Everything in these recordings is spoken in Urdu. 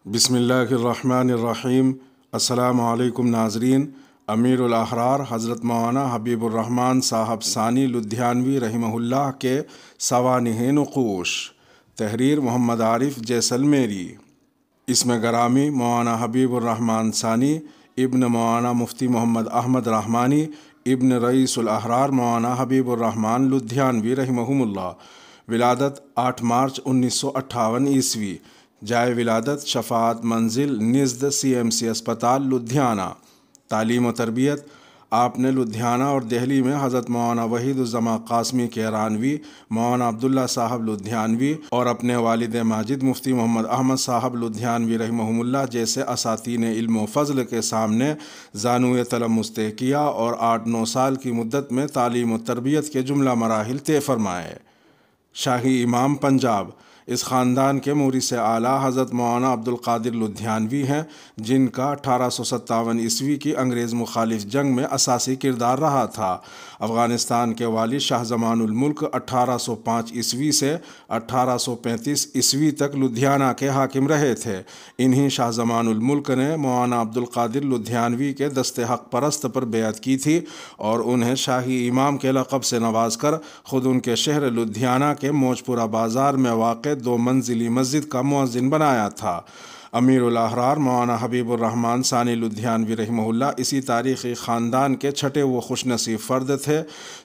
بسم اللہ الرحمن الرحیم۔ السلام علیکم ناظرین۔ امیر الاحرار حضرت مولانا حبیب الرحمن صاحب ثانی لدھیانوی رحمہ اللہ کے سوانح نقوش، تحریر محمد عارف جیسلمیری۔ اس میں گرامی مولانا حبیب الرحمن ثانی ابن مولانا مفتی محمد احمد رحمانی ابن رئیس الاحرار مولانا حبیب الرحمن لدھیانوی رحمہم اللہ، ولادت 8 مارچ 1958 عیسوی، جائے ولادت شفاعت منزل نزد CMC اسپتال لدھیانہ۔ تعلیم و تربیت آپ نے لدھیانہ اور دہلی میں حضرت مولانا وحید الزماں قاسمی کیرانوی، مولانا عبداللہ صاحب لدھیانوی اور اپنے والد ماجد مفتی محمد احمد صاحب لدھیانوی رحمہم اللہ جیسے اساتین علم و فضل کے سامنے زانوِ تلمس طے کیا اور 8-9 سال کی مدت میں تعلیم و تربیت کے جملہ مراحل طے فرمائے۔ شاہی امام پنجاب، اس خاندان کے مورث اعلیٰ حضرت مولانا عبدالقادر لدھیانوی ہیں، جن کا 1857 عیسوی کی انگریز مخالف جنگ میں اساسی کردار رہا تھا۔ افغانستان کے والد شاہ زمان الملک 1805 عیسوی سے 1835 عیسوی تک لدھیانہ کے حاکم رہے تھے۔ انہی شاہ زمان الملک نے مولانا عبدالقادر لدھیانوی کے دست حق پرست پر بیعت کی تھی اور انہیں شاہی امام کے لقب سے نواز کر خود ان کے شہر لدھیانہ کے موجپورہ بازار میں واقع 2 منزلی مسجد کا مؤذن بنایا تھا۔ امیر الاحرار مولانا حبیب الرحمن ثانی لدھیانوی رحمہ اللہ اسی تاریخی خاندان کے چھٹے و خوش نصیب فرد تھے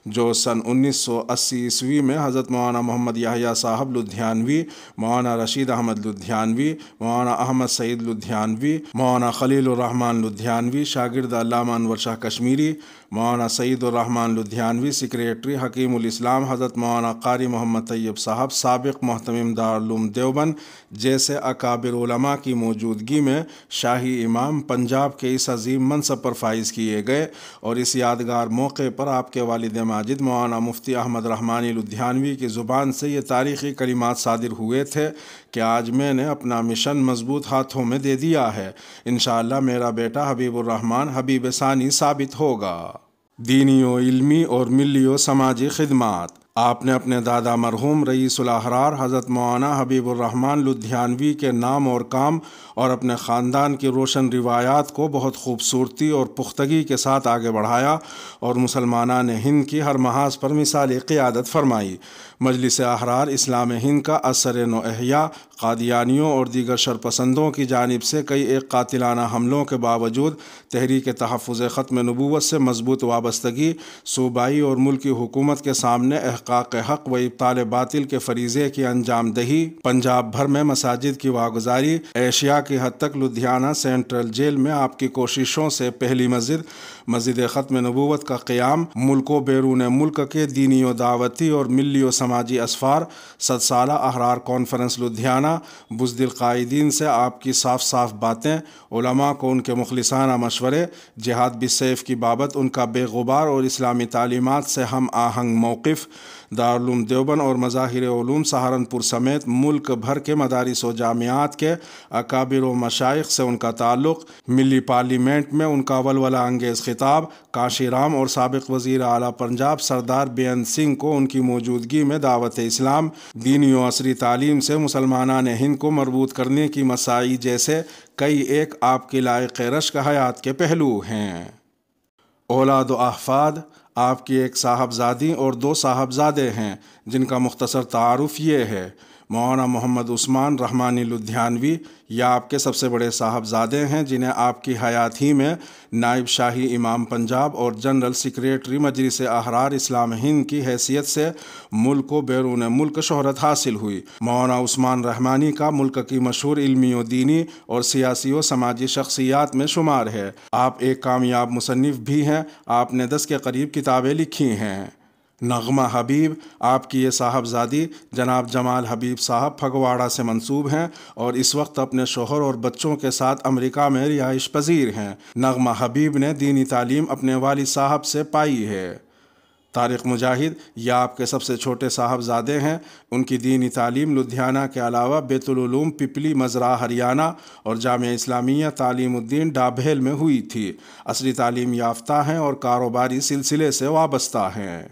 جو سن 1980 عیسوی میں حضرت مولانا محمد یحییٰ صاحب لدھیانوی، مولانا رشید احمد لدھیانوی، مولانا احمد سعید لدھیانوی، مولانا خلیل الرحمن لدھیانوی شاگرد علامہ انور شاہ کشمیری، مولانا سعید الرحمن لدھیانوی سیکریٹری حکیم الاسلام حضرت مولانا قاری محمد طیب صاحب سابق محتمم دارالعلوم دیوبند جیسے اکابر علماء کی موجودگی میں شاہی امام پنجاب کے اس عظیم منصب پر فائز کیے گئے، اور اس یادگار موقع پر آپ کے والد ماجد مولانا مفتی احمد رحمانی لدھیانوی کی زبان سے یہ تاریخی کلمات صادر ہوئے تھے کہ آج میں نے اپنا مشن مضبوط ہاتھوں میں دے دیا ہے، انشاءاللہ میرا بیٹا حبیب الرحمن حبیب ثانی ثابت ہوگا۔ دینی و علمی اور ملی و سماجی خدمات۔ آپ نے اپنے دادا مرحوم رئیس الاحرار حضرت مولانا حبیب الرحمن لدھیانوی کے نام اور کام اور اپنے خاندان کی روشن روایات کو بہت خوبصورتی اور پختگی کے ساتھ آگے بڑھایا اور مسلمانان ہند کی ہر محاذ پر مثالی قیادت فرمائی۔ مجلس احرار اسلام ہند کا اثر نو احیاء قادیانیوں اور دیگر شرپسندوں کی جانب سے کئی ایک قاتلانہ حملوں کے باوجود تحریک تحفظ ختم نبوت سے مضبوط وابستگی، صوبائی اور ملکی حکومت کے سامنے احقاق حق و ابطال باطل کے فریضے کی انجام دہی، پنجاب بھر میں مساجد کی واگزاری، ایشیا کی حد تک لدھیانہ سینٹرل جیل میں آپ کی کوششوں سے پہلی مسجد ختم نبوت کا قیام، ملک و بیرون ملک کے دینی و دعوتی اور ملی و سماجی اسفار، 100 سالہ احرار کانفرنس لدھیانہ، بزدل قائدین سے آپ کی صاف باتیں، علماء کو ان کے مخلصانہ مشورے، جہاد بالسیف کی بابت ان کا بے غبار اور اسلامی تعلیمات سے ہم آہنگ موقف، دارالعلوم دیوبند اور مظاہر علوم سہارنپور سمیت ملک بھر کے مدارس و جامعات کے اکابر و مشائخ سے ان کا تعلق، ملی پارلیمنٹ میں ان کا ولولہ انگیز خطاب، کاشی رام اور سابق وزیر اعلیٰ پنجاب سردار بیئنت سنگھ کو ان کی موجودگی میں دعوت اسلام، دینی و عصری تعلیم سے مسلمانان ہند کو مربوط کرنے کی مساعی جیسے کئی ایک آپ کی لائق رشک حیات کے پہلو ہیں۔ اولاد و احفاد۔ آپ کی ایک صاحبزادی اور 2 صاحبزادے ہیں جن کا مختصر تعارف یہ ہے۔ مولانا محمد عثمان رحمانی لدھیانوی یہ آپ کے سب سے بڑے صاحبزادے ہیں جنہیں آپ کی حیات ہی میں نائب شاہی امام پنجاب اور جنرل سیکریٹری مجلس احرار اسلام ہند کی حیثیت سے ملک و بیرون ملک شہرت حاصل ہوئی۔ مولانا عثمان رحمانی کا ملک کی مشہور علمی و دینی اور سیاسی و سماجی شخصیات میں شمار ہے۔ آپ ایک کامیاب مصنف بھی ہیں، آپ نے 10 کے قریب کتابیں لکھی ہیں۔ نغمہ حبیب، آپ کی یہ صاحبزادی جناب جمال حبیب صاحب پھگواڑہ سے منسوب ہیں اور اس وقت اپنے شوہر اور بچوں کے ساتھ امریکہ میں رہائش پذیر ہیں۔ نغمہ حبیب نے دینی تعلیم اپنے والد صاحب سے پائی ہے۔ طارق مجاہد یہ آپ کے سب سے چھوٹے صاحبزادے ہیں، ان کی دینی تعلیم لدھیانہ کے علاوہ بیت العلوم پپلی مزرعہ ہریانہ اور جامعہ اسلامیہ تعلیم الدین ڈابھیل میں ہوئی تھی۔ عصری تعلیم یافتہ ہیں اور کاروباری سلسلے سے وابستہ ہیں۔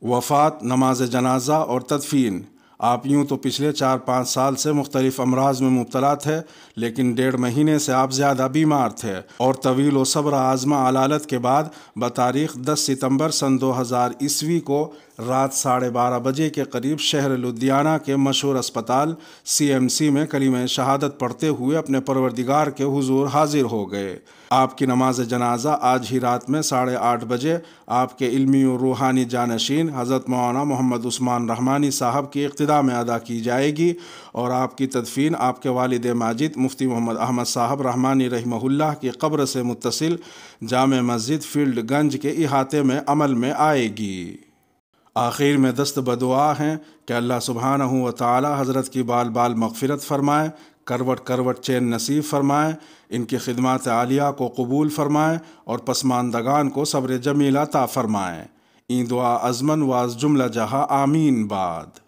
وفات، نماز جنازہ اور تدفین۔ آپ یوں تو پچھلے 4-5 سال سے مختلف امراض میں مبتلا تھے، لیکن 1.5 مہینے سے آپ زیادہ بیمار تھے، اور طویل و صبر آزما علالت کے بعد بتاریخ 10 ستمبر سن 2000 کو رات 12:30 بجے کے قریب شہر لدھیانہ کے مشہور اسپتال CMC میں کلمہ شہادت پڑھتے ہوئے اپنے پروردگار کے حضور حاضر ہو گئے۔ آپ کی نماز جنازہ آج ہی رات میں 8:30 بجے آپ کے علمی و روحانی جانشین حضرت مولانا محمد عثمان رحمانی صاحب کی اقتداء میں ادا کی جائے گی، اور آپ کی تدفین آپ کے والد ماجد مفتی محمد احمد صاحب رحمانی رحمہ اللہ کی قبر سے متصل جامع مسجد فیلڈ گنج کے احاطے میں عمل میں آئے گی۔ آخر میں دست بدعا ہیں کہ اللہ سبحانہ و تعالی حضرت کی بال بال مغفرت فرمائے، کروٹ کروٹ چین نصیب فرمائے، ان کی خدمات عالیہ کو قبول فرمائے، اور پسماندگان کو صبر جمیل عطا فرمائے۔ این دعا ازمن واز جملہ جہاں آمین بعد۔